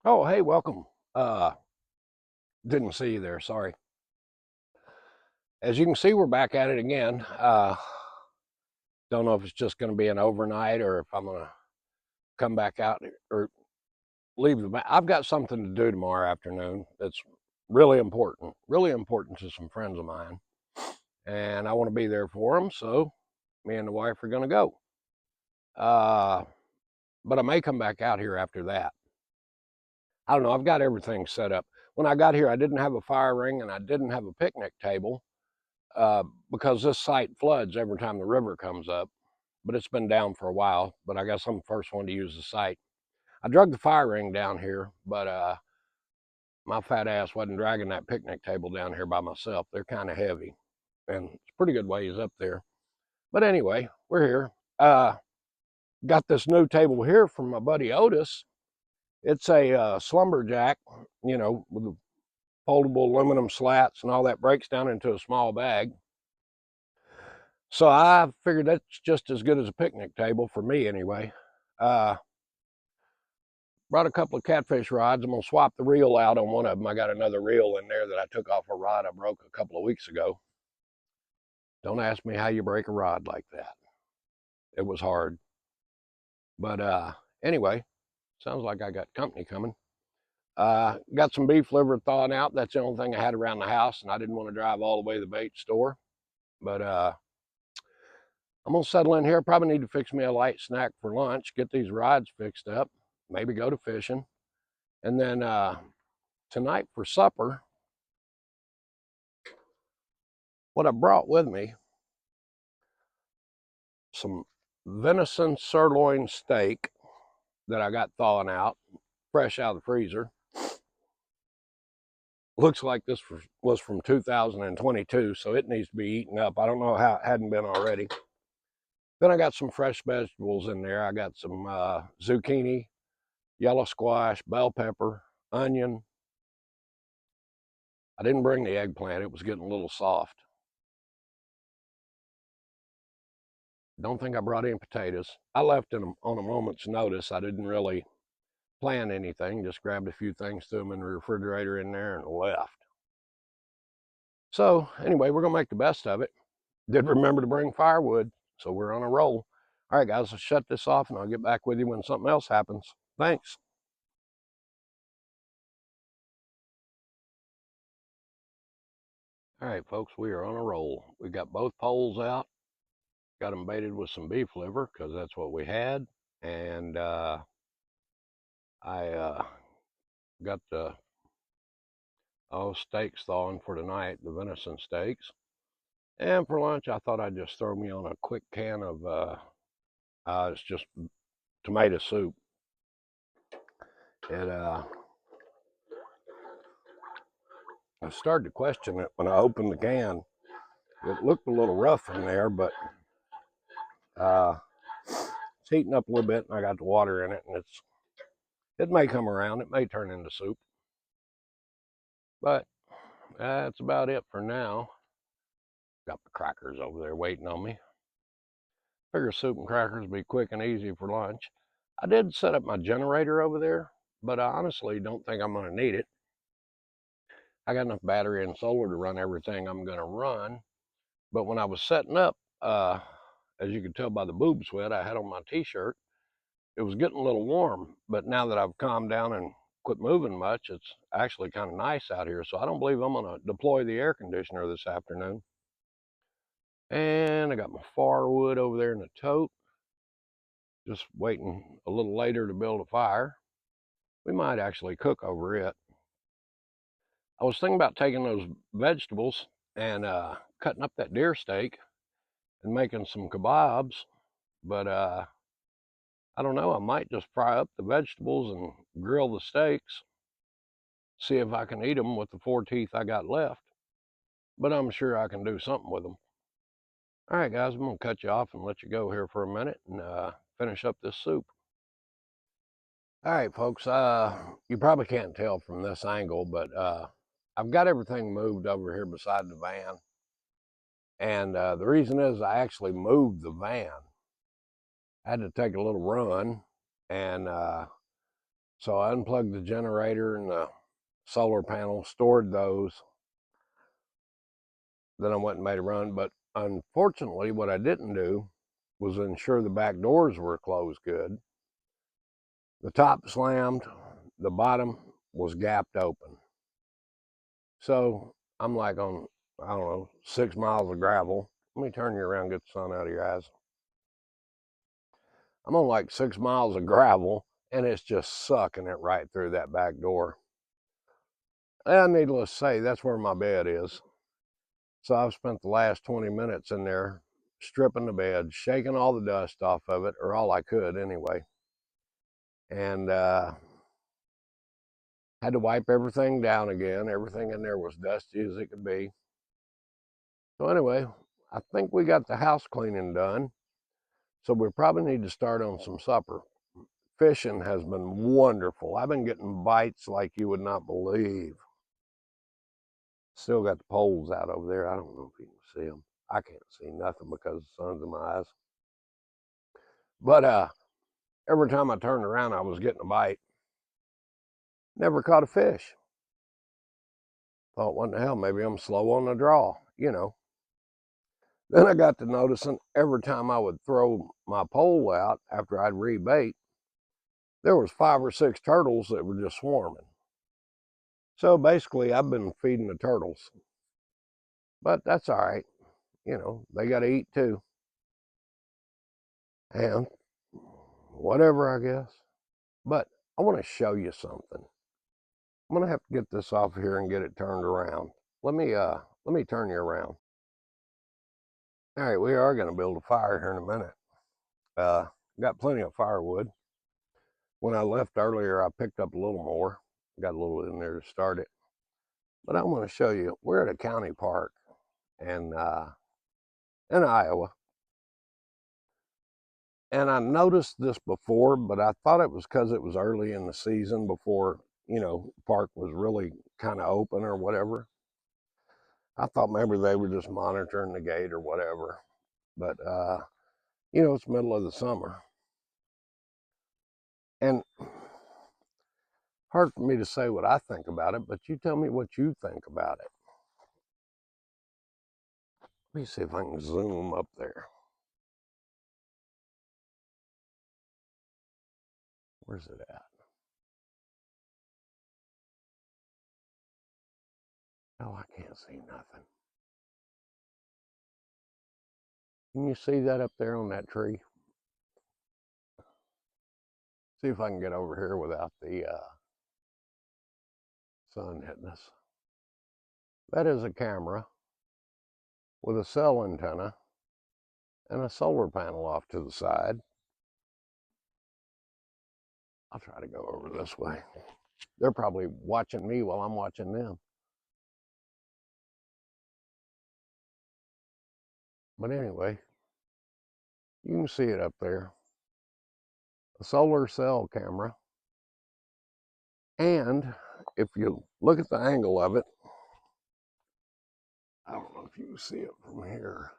Oh, hey, welcome. Didn't see you there, sorry. As you can see, we're back at it again. Don't know if it's just going to be an overnight or if I'm going to come back out or leave I've got something to do tomorrow afternoon that's really important to some friends of mine. And I want to be there for them, so me and the wife are going to go. Uh, but I may come back out here after that. I don't know, I've got everything set up. When I got here, I didn't have a fire ring and I didn't have a picnic table. Because this site floods every time the river comes up, but it's been down for a while. But I guess I'm the first one to use the site. I drug the fire ring down here, but my fat ass wasn't dragging that picnic table down here by myself. They're kind of heavy, and it's pretty good ways up there. But anyway, we're here. Got this new table here from my buddy Otis. It's a slumberjack, with foldable aluminum slats and all that breaks down into a small bag. So I figured that's just as good as a picnic table for me anyway. Uh, Brought a couple of catfish rods. I'm going to swap the reel out on one of them. I got another reel in there that I took off a rod I broke a couple of weeks ago. Don't ask me how you break a rod like that. It was hard. But anyway, sounds like I got company coming. Got some beef liver thawing out. That's the only thing I had around the house, and I didn't want to drive all the way to the bait store. But I'm gonna settle in here. Probably need to fix me a light snack for lunch, get these rods fixed up, maybe go to fishing. And then tonight for supper, what I brought with me, some venison sirloin steak that I got thawing out, fresh out of the freezer. Looks like this was from 2022, so it needs to be eaten up. I don't know how it hadn't been already. Then I got some fresh vegetables in there. I got some zucchini, yellow squash, bell pepper, onion. I didn't bring the eggplant. It was getting a little soft. Don't think I brought any potatoes. I left on a moment's notice. I didn't really plan anything. Just grabbed a few things, threw them in the refrigerator in there, and left. So anyway, we're gonna make the best of it. Did remember to bring firewood, so we're on a roll. All right, guys, let's shut this off, and I'll get back with you when something else happens. Thanks. All right, folks, we are on a roll. We got both poles out. Got them baited with some beef liver because that's what we had, and I got the steaks thawing for tonight, the venison steaks. And for lunch, I thought I'd just throw me on a quick can of it's just tomato soup. It I started to question it when I opened the can. It looked a little rough in there, but uh, it's heating up a little bit, and I got the water in it, and it may come around. It may turn into soup, but that's about it for now. Got the crackers over there waiting on me. Figure soup and crackers would be quick and easy for lunch. I did set up my generator over there, but I honestly don't think I'm going to need it. I got enough battery and solar to run everything I'm going to run. But when I was setting up, as you could tell by the boob sweat I had on my t-shirt, it was getting a little warm. But now that I've calmed down and quit moving much, it's actually kind of nice out here. So I don't believe I'm going to deploy the air conditioner this afternoon. And I got my firewood over there in the tote. Just waiting a little later to build a fire. We might actually cook over it. I was thinking about taking those vegetables and cutting up that deer steak and making some kebabs, but I don't know. I might just fry up the vegetables and grill the steaks, see if I can eat them with the 4 teeth I got left. But I'm sure I can do something with them. All right, guys, I'm going to cut you off and let you go here for a minute and finish up this soup. All right, folks, you probably can't tell from this angle, but I've got everything moved over here beside the van. And the reason is I actually moved the van. I had to take a little run and So I unplugged the generator and the solar panel, stored those. Then I went and made a run. But unfortunately, what I didn't do was ensure the back doors were closed good. The top slammed, the bottom was gapped open. So I'm like on, I don't know, 6 miles of gravel. Let me turn you around, get the sun out of your eyes. I'm on like 6 miles of gravel, and it's just sucking it right through that back door. And needless to say, that's where my bed is. So I've spent the last 20 minutes in there stripping the bed, shaking all the dust off of it, or all I could anyway. And had to wipe everything down again. Everything in there was dusty as it could be. So anyway, I think we got the house cleaning done. So we probably need to start on some supper. Fishing has been wonderful. I've been getting bites like you would not believe. Still got the poles out over there. I don't know if you can see them. I can't see nothing because the sun's in my eyes. But every time I turned around, I was getting a bite. Never caught a fish. Thought, what the hell, maybe I'm slow on the draw, you know. Then I got to noticing every time I would throw my pole out after I'd rebait, there was 5 or 6 turtles that were just swarming. So basically, I've been feeding the turtles. But that's all right. You know, they got to eat too. And whatever, I guess. But I want to show you something. I'm going to have to get this off here and get it turned around. Let me turn you around. All right, we are going to build a fire here in a minute. Got plenty of firewood. When I left earlier, I picked up a little more. Got a little in there to start it. But I want to show you, we're at a county park and in Iowa. And I noticed this before, but I thought it was because it was early in the season before, you know, the park was really kind of open or whatever. I thought maybe they were just monitoring the gate or whatever. But, you know, it's middle of the summer. And hard for me to say what I think about it, but you tell me what you think about it. Let me see if I can zoom up there. Where's it at? Oh, I can't see nothing. Can you see that up there on that tree? See if I can get over here without the sun hitting us. That is a camera with a cell antenna and a solar panel off to the side. I'll try to go over this way. They're probably watching me while I'm watching them. But anyway, you can see it up there. A solar cell camera. And if you look at the angle of it, I don't know if you can see it from here.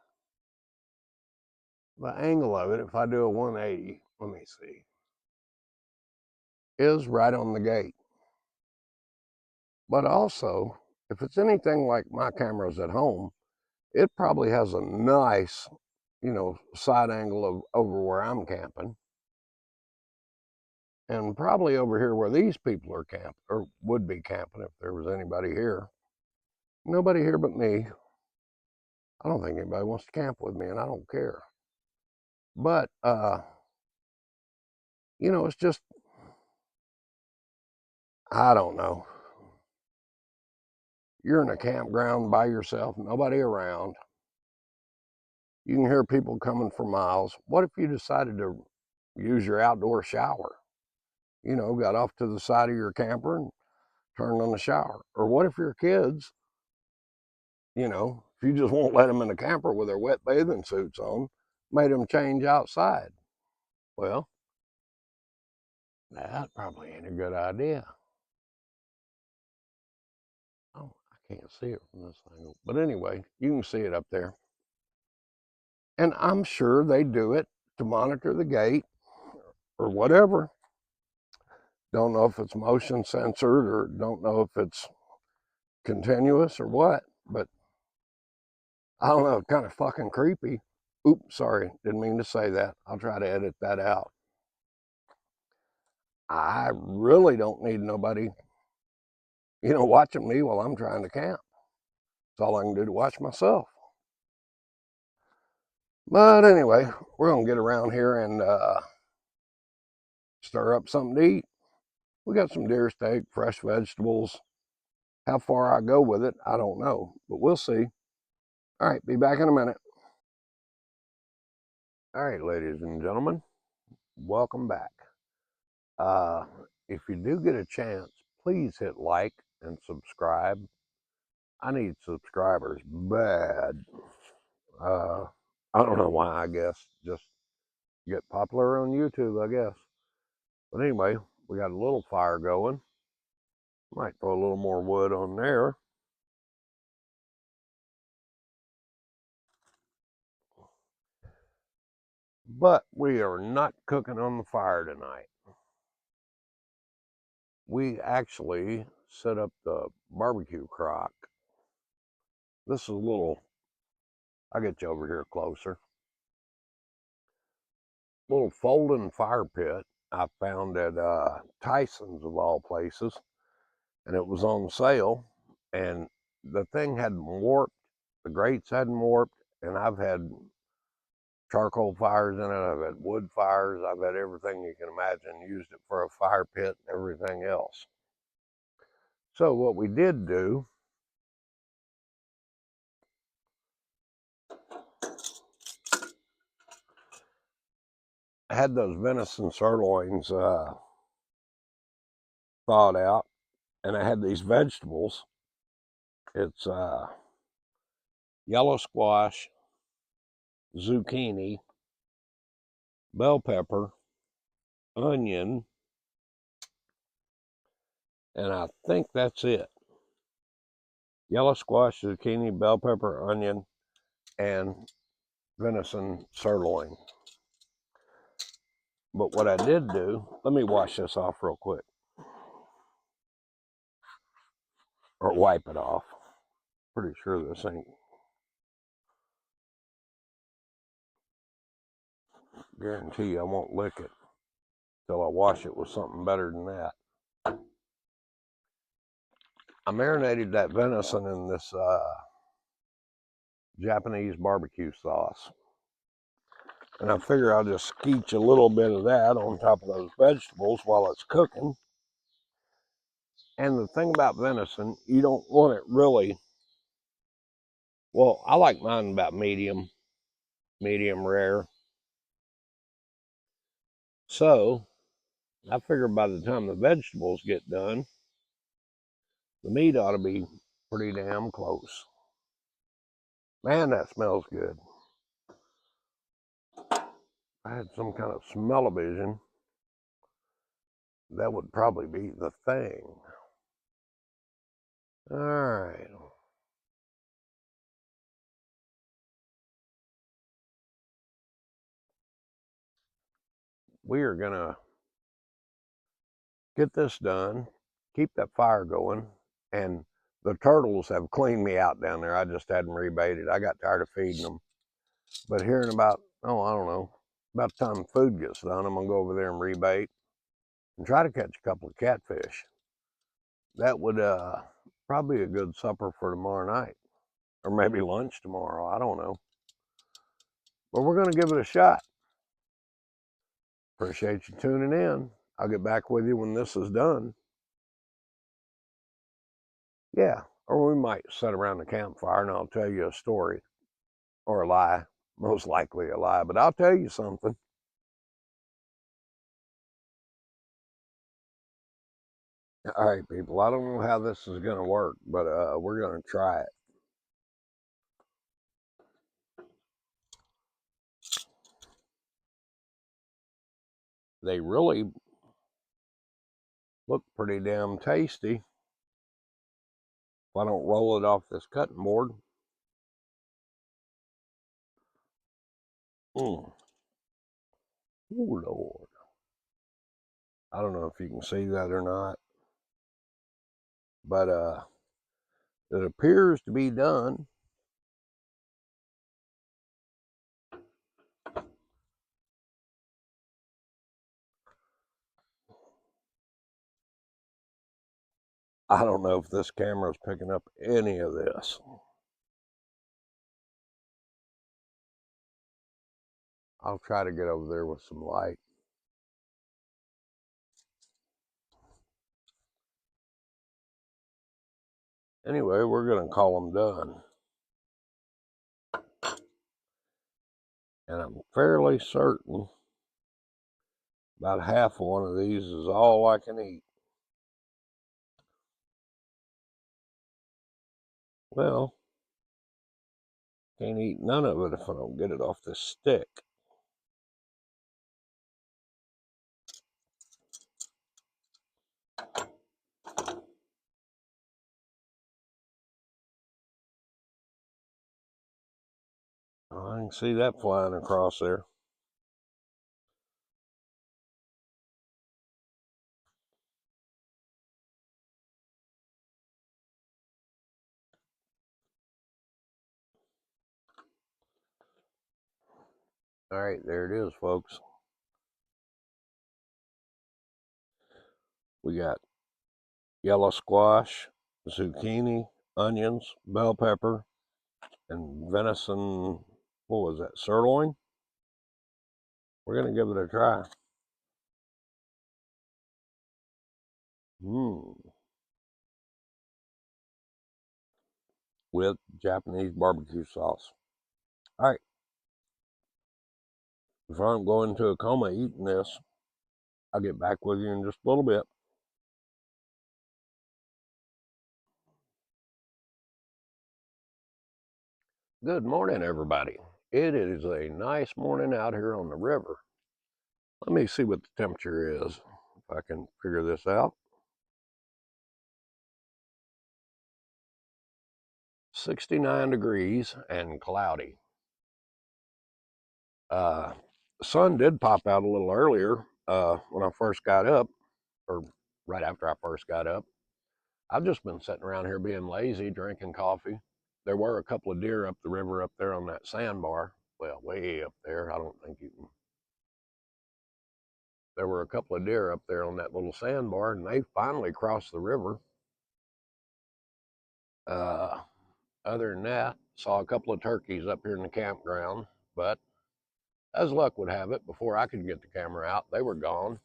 The angle of it, if I do a 180, let me see, is right on the gate. But also, if it's anything like my cameras at home, it probably has a nice, you know, side angle of over where I'm camping. And probably over here where these people are camping, or would be camping if there was anybody here. Nobody here but me. I don't think anybody wants to camp with me, and I don't care. But, you know, it's just, I don't know. You're in a campground by yourself, nobody around. You can hear people coming for miles. What if you decided to use your outdoor shower? You know, got off to the side of your camper and turned on the shower. Or what if your kids, you know, if you just won't let them in the camper with their wet bathing suits on, made them change outside? Well, that probably ain't a good idea. Oh, I can't see it from this angle. But anyway, you can see it up there. And I'm sure they do it to monitor the gate or whatever. Don't know if it's motion censored or don't know if it's continuous or what, but I don't know, kind of fucking creepy. Oops, sorry, didn't mean to say that. I'll try to edit that out. I really don't need nobody, watching me while I'm trying to camp. It's all I can do to watch myself. But anyway, we're going to get around here and stir up something to eat. We got some deer steak, fresh vegetables. How far I go with it, I don't know, but we'll see. All right, be back in a minute. All right, ladies and gentlemen, welcome back. If you do get a chance, please hit like and subscribe. I need subscribers bad. I don't know why, I guess. Just get popular on YouTube, I guess. But anyway, we got a little fire going. Might throw a little more wood on there. But we are not cooking on the fire tonight. We actually set up the barbecue crock. This is a little, I'll get you over here closer. Little folding fire pit I found at Tyson's of all places, and it was on sale, and the thing hadn't warped, the grates hadn't warped, and I've had charcoal fires in it, I've had wood fires, I've had everything you can imagine, used it for a fire pit and everything else. So what we did do, I had those venison sirloins thawed out, and I had these vegetables. It's yellow squash, zucchini, bell pepper, onion, and I think that's it. Yellow squash, zucchini, bell pepper, onion, and venison sirloin. But what I did do, let me wash this off real quick. Or wipe it off. Pretty sure this ain't. Guarantee you I won't lick it till I wash it with something better than that. I marinated that venison in this Japanese barbecue sauce. And I figure I'll just skeech a little bit of that on top of those vegetables while it's cooking. And the thing about venison, you don't want it really, well, I like mine about medium rare. So I figure by the time the vegetables get done, the meat ought to be pretty damn close. Man, that smells good. I had some kind of smell-o-vision. That would probably be the thing. All right. We are going to get this done, keep that fire going, and the turtles have cleaned me out down there. I just hadn't rebaited. I got tired of feeding them. But here in about, I don't know, about the time food gets done, I'm going to go over there and rebait and try to catch a couple of catfish. That would probably be a good supper for tomorrow night, or maybe lunch tomorrow. I don't know. But we're going to give it a shot. Appreciate you tuning in. I'll get back with you when this is done. Yeah, or we might sit around the campfire and I'll tell you a story or a lie. Most likely a lie, but I'll tell you something. All right, people, I don't know how this is going to work, but we're going to try it. They really look pretty damn tasty. If I don't roll it off this cutting board. Oh, Lord. I don't know if you can see that or not, but it appears to be done. I don't know if this camera is picking up any of this. I'll try to get over there with some light. Anyway, we're going to call them done. And I'm fairly certain about half of one of these is all I can eat. Well, can't eat none of it if I don't get it off this stick. I can see that flying across there. All right, there it is, folks. We got yellow squash, zucchini, onions, bell pepper, and venison. What was that, sirloin? We're going to give it a try. With Japanese barbecue sauce. All right. Before I'm going into a coma eating this, I'll get back with you in just a little bit. Good morning, everybody. It is a nice morning out here on the river. Let me see what the temperature is, if I can figure this out. 69 degrees and cloudy. The sun did pop out a little earlier when I first got up, or right after I first got up. I've just been sitting around here being lazy, drinking coffee. There were a couple of deer up the river up there on that sandbar. Well, way up there. I don't think you can. There were a couple of deer up there on that little sandbar, and they finally crossed the river. Uh, Other than that, saw a couple of turkeys up here in the campground, but as luck would have it, before I could get the camera out, they were gone.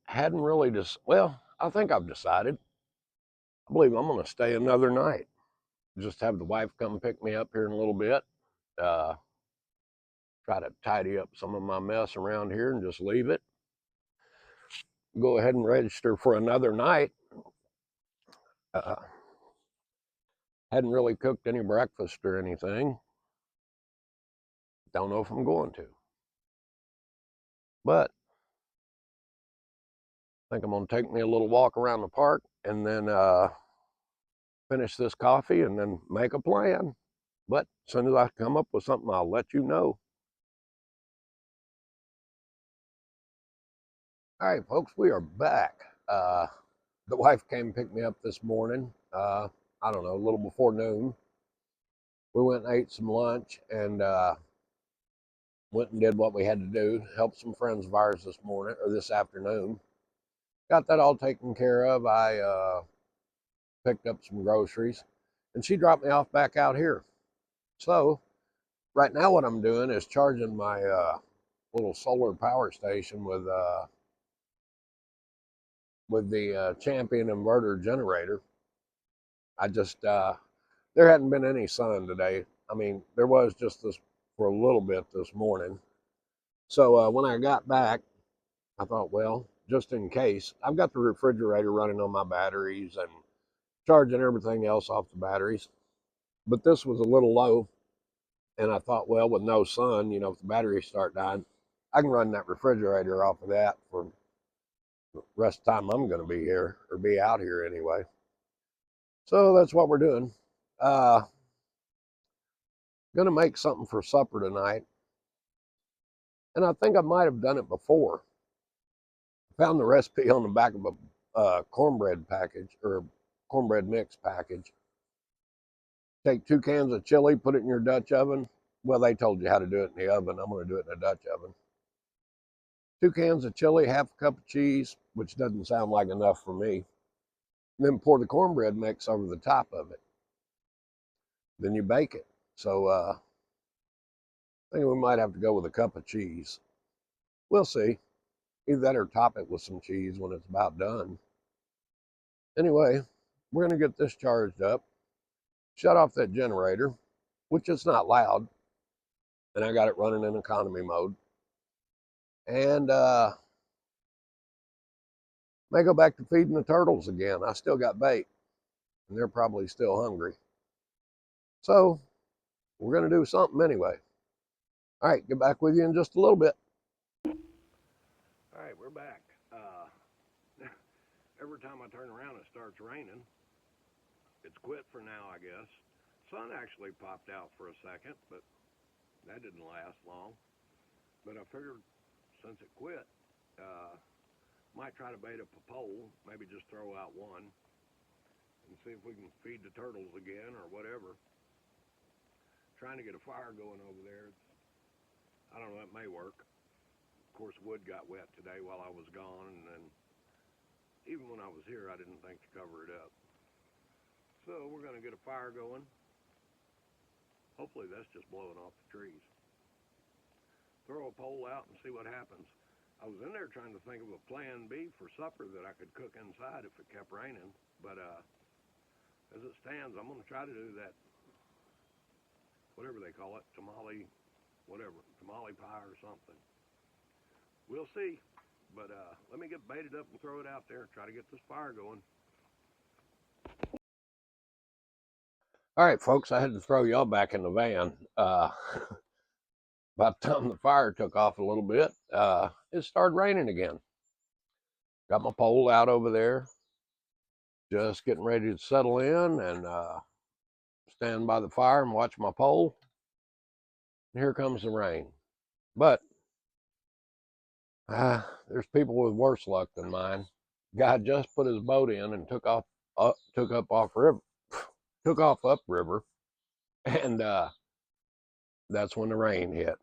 Hadn't really well, I think I've decided. I believe I'm going to stay another night. Just have the wife come pick me up here in a little bit. Uh, Try to tidy up some of my mess around here and just leave it. Go ahead and register for another night. Uh, Hadn't really cooked any breakfast or anything. Don't know if I'm going to. But I think I'm going to take me a little walk around the park and then finish this coffee and then make a plan. But as soon as I come up with something, I'll let you know. All right, folks, we are back. The wife came and picked me up this morning. I don't know, a little before noon. We went and ate some lunch and went and did what we had to do. Helped some friends of ours this morning or this afternoon. Got that all taken care of. I picked up some groceries, and she dropped me off back out here. So right now, what I'm doing is charging my little solar power station with the Champion inverter generator. I just there hadn't been any sun today. I mean, there was just this for a little bit this morning. So when I got back, I thought, well, just in case, I've got the refrigerator running on my batteries and charging everything else off the batteries. But this was a little low, and I thought, well, with no sun, you know, if the batteries start dying, I can run that refrigerator off of that for the rest of the time I'm going to be here or be out here anyway. So that's what we're doing. Going to make something for supper tonight, and I think I might have done it before. Found the recipe on the back of a cornbread package or cornbread mix package. Take 2 cans of chili, put it in your Dutch oven. Well, they told you how to do it in the oven. I'm going to do it in a Dutch oven. 2 cans of chili, half a cup of cheese, which doesn't sound like enough for me. And then pour the cornbread mix over the top of it. Then you bake it. So I think we might have to go with a cup of cheese. We'll see. Either that or top it with some cheese when it's about done. Anyway, we're going to get this charged up. Shut off that generator, which is not loud. And I got it running in economy mode. And may go back to feeding the turtles again. I still got bait. And they're probably still hungry. So we're going to do something anyway. All right, get back with you in just a little bit. All right, we're back. Every time I turn around, it starts raining. It's quit for now, I guess. Sun actually popped out for a second, but that didn't last long. But I figured since it quit, might try to bait up a pole, maybe just throw out one, and see if we can feed the turtles again or whatever. Trying to get a fire going over there. I don't know, it may work. Of course, wood got wet today while I was gone, and then even when I was here, I didn't think to cover it up. So we're going to get a fire going. Hopefully that's just blowing off the trees. Throw a pole out and see what happens. I was in there trying to think of a plan B for supper that I could cook inside if it kept raining, but as it stands, I'm going to try to do that, whatever they call it, tamale, whatever, tamale pie or something. We'll see, but let me get baited up and throw it out there and try to get this fire going. All right, folks, I had to throw y'all back in the van. By the time the fire took off a little bit, it started raining again. Got my pole out over there, just getting ready to settle in and stand by the fire and watch my pole. And here comes the rain. But there's people with worse luck than mine. Guy just put his boat in and took off upriver, and that's when the rain hit.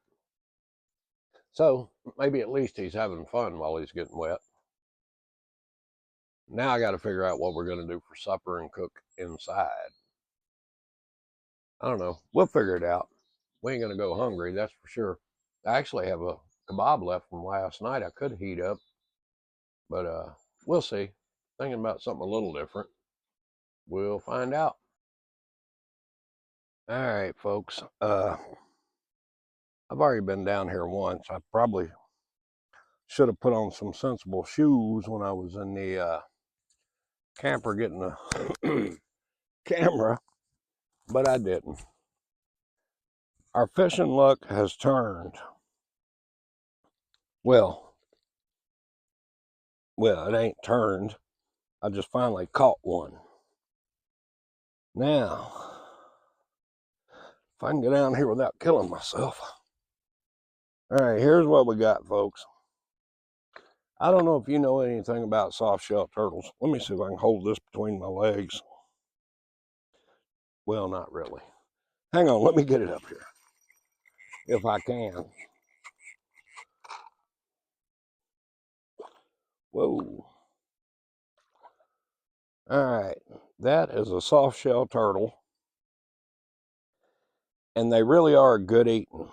So maybe at least he's having fun while he's getting wet. Now I got to figure out what we're going to do for supper and cook inside. I don't know. We'll figure it out. We ain't going to go hungry, that's for sure. I actually have a kebab left from last night I could heat up, but we'll see. Thinking about something a little different. We'll find out. All right, folks. I've already been down here once. I probably should have put on some sensible shoes when I was in the camper getting the camera, but I didn't. Our fishing luck has turned. Well, it ain't turned. I just finally caught one. Now, if I can get down here without killing myself. All right, here's what we got, folks. I don't know if you know anything about soft shell turtles. Let me see if I can hold this between my legs. Well, not really. Hang on, let me get it up here. If I can. Whoa. All right, that is a soft shell turtle. And they really are good eating.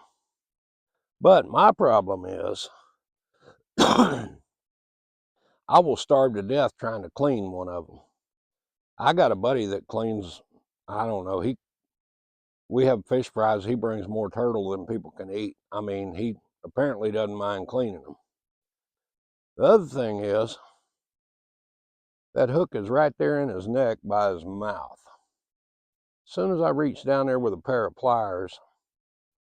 But my problem is, I will starve to death trying to clean one of them. I got a buddy that cleans, I don't know, we have fish fries, he brings more turtle than people can eat. I mean, he apparently doesn't mind cleaning them. The other thing is, that hook is right there in his neck by his mouth. As soon as I reach down there with a pair of pliers,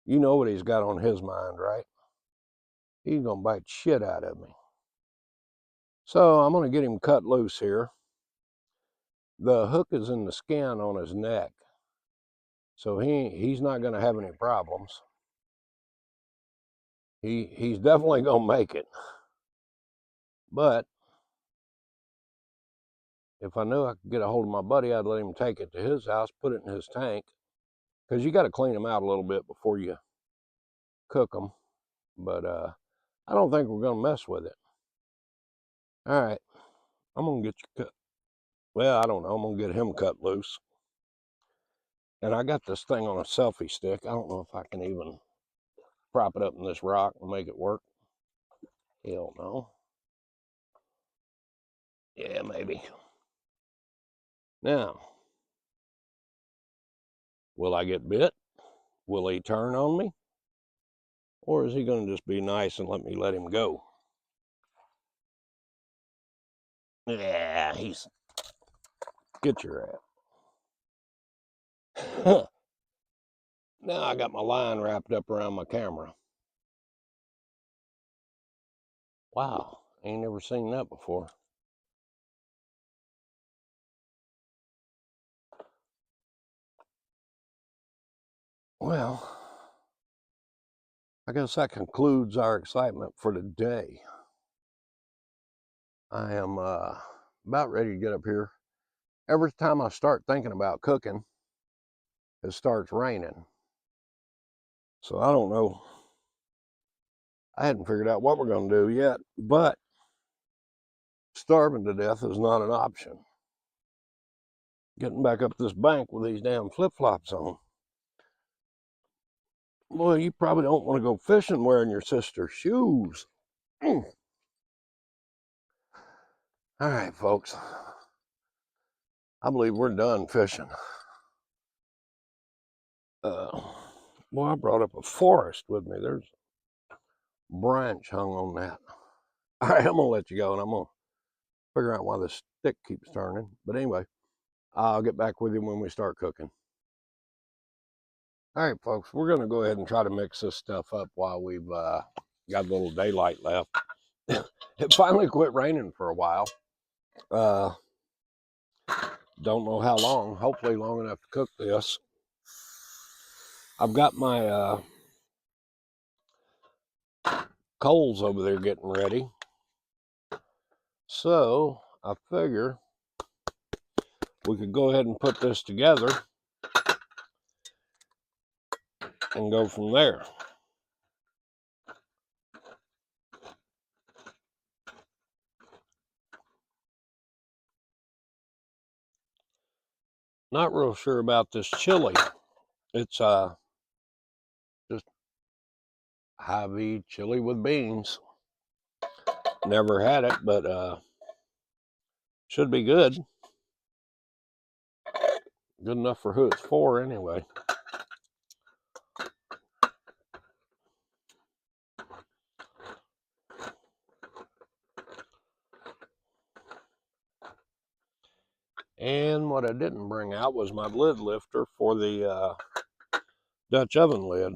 you know what he's got on his mind, right? He's gonna bite shit out of me. So I'm gonna get him cut loose here. The hook is in the skin on his neck, so he's not gonna have any problems. He's definitely gonna make it. But if I knew I could get a hold of my buddy, I'd let him take it to his house, put it in his tank, because you got to clean them out a little bit before you cook them. But I don't think we're going to mess with it. All right, I'm going to get you cut. Well, I don't know. I'm going to get him cut loose. And I got this thing on a selfie stick. I don't know if I can even prop it up in this rock and make it work. Hell no. Yeah, maybe. Now, will I get bit? Will he turn on me? Or is he going to just be nice and let him go? Yeah, he's... Get your ass. Now I got my line wrapped up around my camera. Wow, ain't never seen that before. Well, I guess that concludes our excitement for today. I am about ready to get up here. Every time I start thinking about cooking, it starts raining. So I don't know. I hadn't figured out what we're going to do yet, but starving to death is not an option. Getting back up this bank with these damn flip-flops on. Boy, you probably don't want to go fishing wearing your sister's shoes. All right, folks. I believe we're done fishing. Boy, I brought up a forest with me. There's a branch hung on that. All right, I'm going to let you go, and I'm going to figure out why this stick keeps turning. But anyway, I'll get back with you when we start cooking. All right, folks, we're going to go ahead and try to mix this stuff up while we've got a little daylight left. It finally quit raining for a while. Don't know how long. Hopefully long enough to cook this. I've got my coals over there getting ready. So I figure we could go ahead and put this together and go from there. Not real sure about this chili. It's just Hy-Vee chili with beans. Never had it, but should be good. Good enough for who it's for anyway. And what I didn't bring out was my lid lifter for the Dutch oven lid.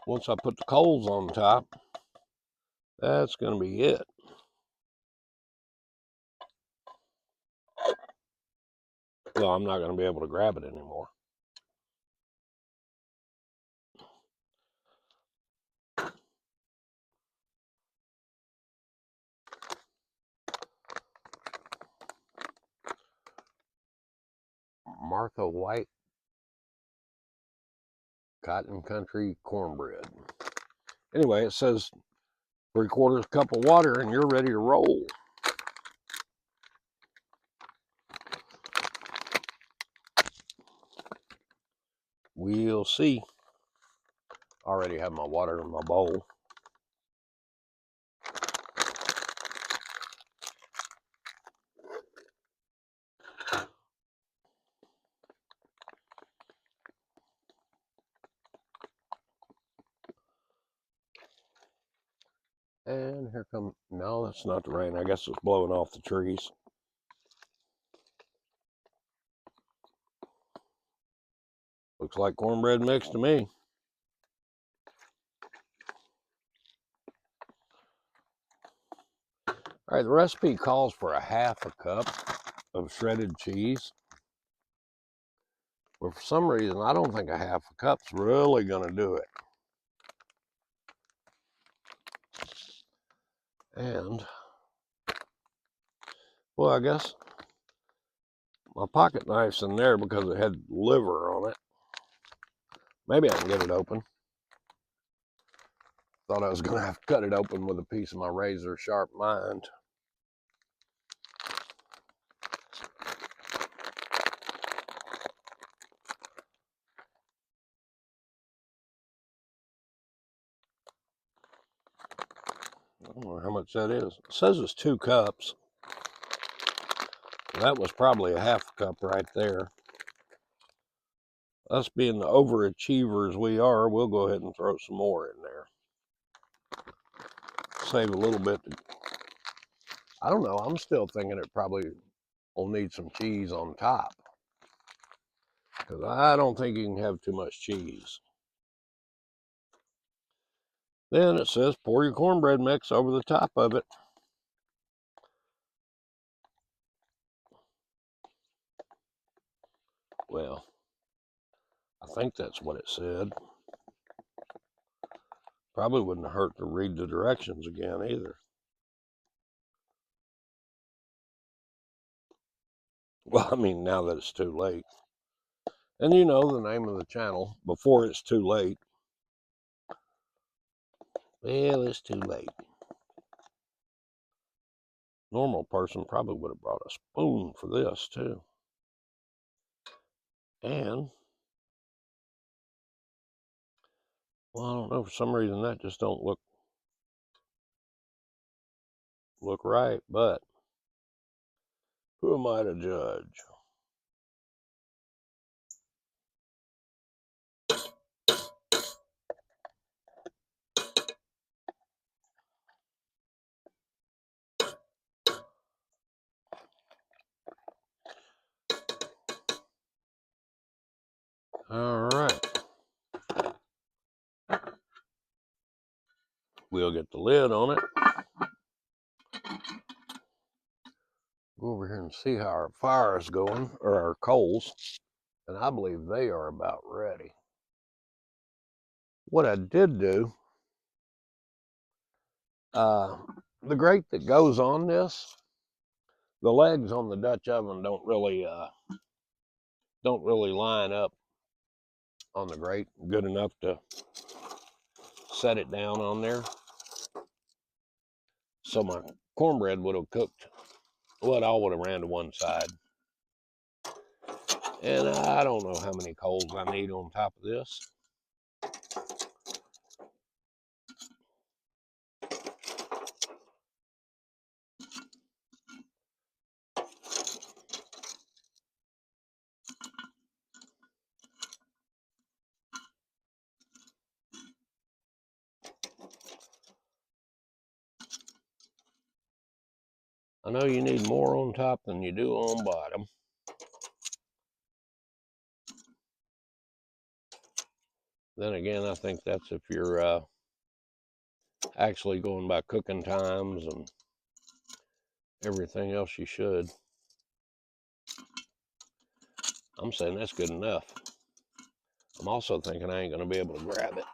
Once I put the coals on top, that's going to be it. Well, I'm not going to be able to grab it anymore. Martha White Cotton Country cornbread. Anyway, it says 3/4 cup of water and you're ready to roll. We'll see. I already have my water in my bowl. And here come, no, that's not the rain. I guess it's blowing off the trees. Looks like cornbread mix to me. All right, the recipe calls for 1/2 cup of shredded cheese. But for some reason, I don't think 1/2 cup's really going to do it. And, well, I guess my pocket knife's in there because it had liver on it. Maybe I can get it open. Thought I was going to have to cut it open with a piece of my razor sharp mind. I don't know how much that is. It says it's 2 cups. That was probably a half cup right there. Us being the overachievers we are, we'll go ahead and throw some more in there. Save a little bit. I don't know. I'm still thinking it probably will need some cheese on top, because I don't think you can have too much cheese. Then it says pour your cornbread mix over the top of it. Well, I think that's what it said. Probably wouldn't hurt to read the directions again either. Well, I mean, now that it's too late. And you know the name of the channel, Before It's Too Late. Well, it's too late. Normal person probably would have brought a spoon for this too. And, well, I don't know, for some reason that just don't look right, but who am I to judge? All right. We'll get the lid on it. Go over here and see how our fire is going, or our coals. And I believe they are about ready. What I did do, the grate that goes on this, the legs on the Dutch oven don't really line up on the grate good enough to set it down on there. So my cornbread would have cooked, well, it all would have ran to one side. And I don't know how many coals I need on top of this. I know you need more on top than you do on bottom. Then again, I think that's if you're actually going by cooking times and everything else you should. I'm saying that's good enough. I'm also thinking I ain't going to be able to grab it.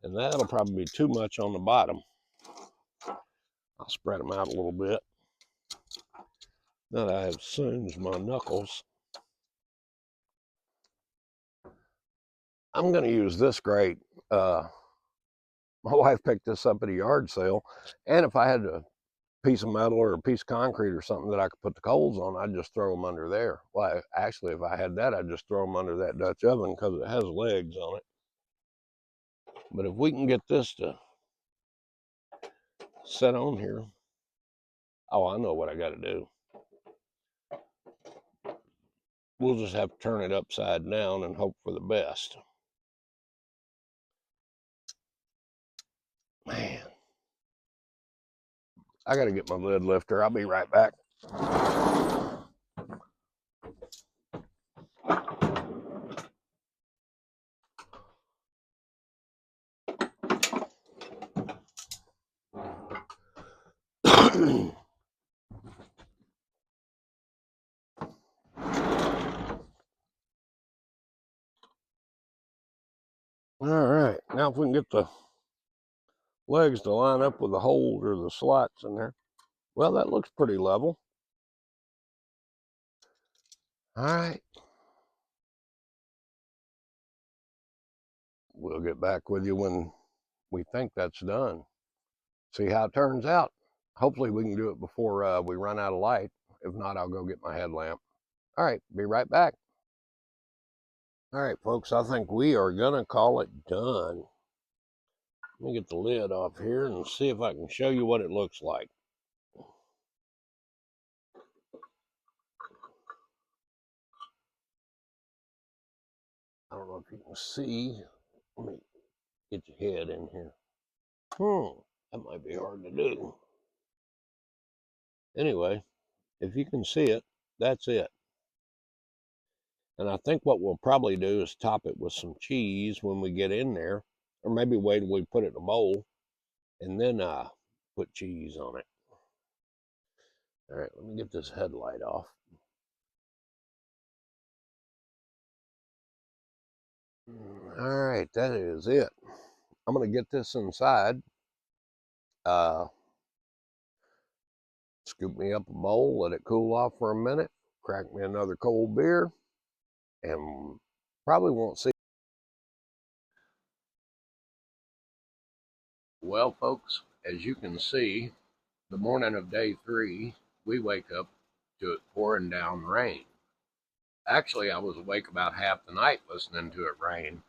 And that'll probably be too much on the bottom. I'll spread them out a little bit. Now that I have singed my knuckles, I'm going to use this grate. My wife picked this up at a yard sale, and if I had a piece of metal or a piece of concrete or something that I could put the coals on, I'd just throw them under there. Well, actually, if I had that, I'd just throw them under that Dutch oven because it has legs on it. But if we can get this to set on here, oh, I know what I got to do. We'll just have to turn it upside down and hope for the best. Man, I got to get my lid lifter. I'll be right back. All right, now if we can get the legs to line up with the holes or the slots in there. Well, that looks pretty level. All right. We'll get back with you when we think that's done. See how it turns out. Hopefully we can do it before we run out of light. If not, I'll go get my headlamp. All right, be right back. All right, folks, I think we are gonna call it done. Let me get the lid off here and see if I can show you what it looks like. I don't know if you can see. Let me get your head in here. That might be hard to do. Anyway, if you can see it, that's it. And I think what we'll probably do is top it with some cheese when we get in there, or maybe wait till we put it in a bowl and then put cheese on it. All right, let me get this headlight off. All right, that is it. I'm gonna get this inside. Scoop me up a bowl, let it cool off for a minute, crack me another cold beer, and probably won't see. Well, folks, as you can see, the morning of day 3, we wake up to it pouring down rain. Actually, I was awake about half the night listening to it rain.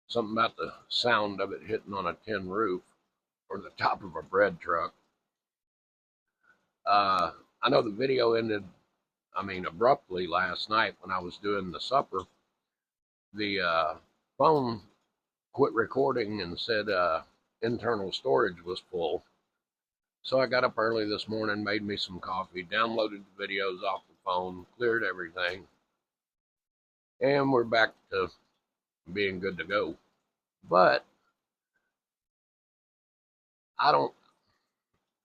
Something about the sound of it hitting on a tin roof or the top of a bread truck. I know the video ended, abruptly last night when I was doing the supper. The phone quit recording and said internal storage was full. So I got up early this morning, made me some coffee, downloaded the videos off the phone, cleared everything, and we're back to being good to go. But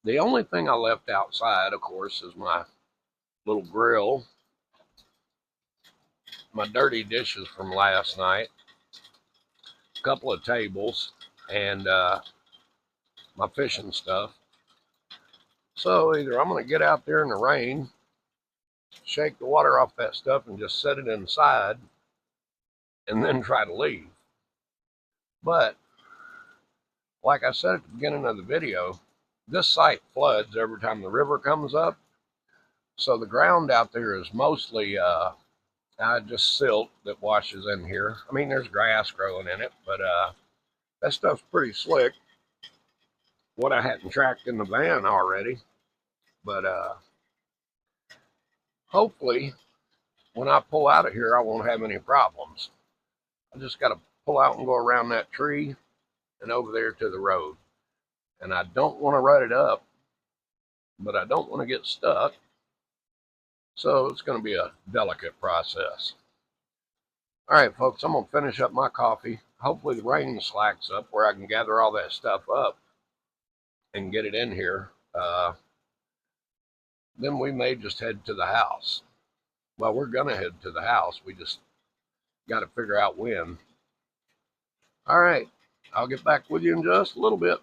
the only thing I left outside, of course, is my little grill, my dirty dishes from last night, a couple of tables, and my fishing stuff. So either I'm going to get out there in the rain, shake the water off that stuff, and just set it inside, and then try to leave. But like I said at the beginning of the video, this site floods every time the river comes up. So the ground out there is mostly just silt that washes in here. I mean, there's grass growing in it, but that stuff's pretty slick. What I hadn't tracked in the van already. But hopefully, when I pull out of here, I won't have any problems. I just got to pull out and go around that tree and over there to the road. And I don't want to rut it up, but I don't want to get stuck. So it's going to be a delicate process. All right, folks, I'm going to finish up my coffee. Hopefully the rain slacks up where I can gather all that stuff up and get it in here. Then we may just head to the house. Well, we're going to head to the house. We just got to figure out when. All right, I'll get back with you in just a little bit.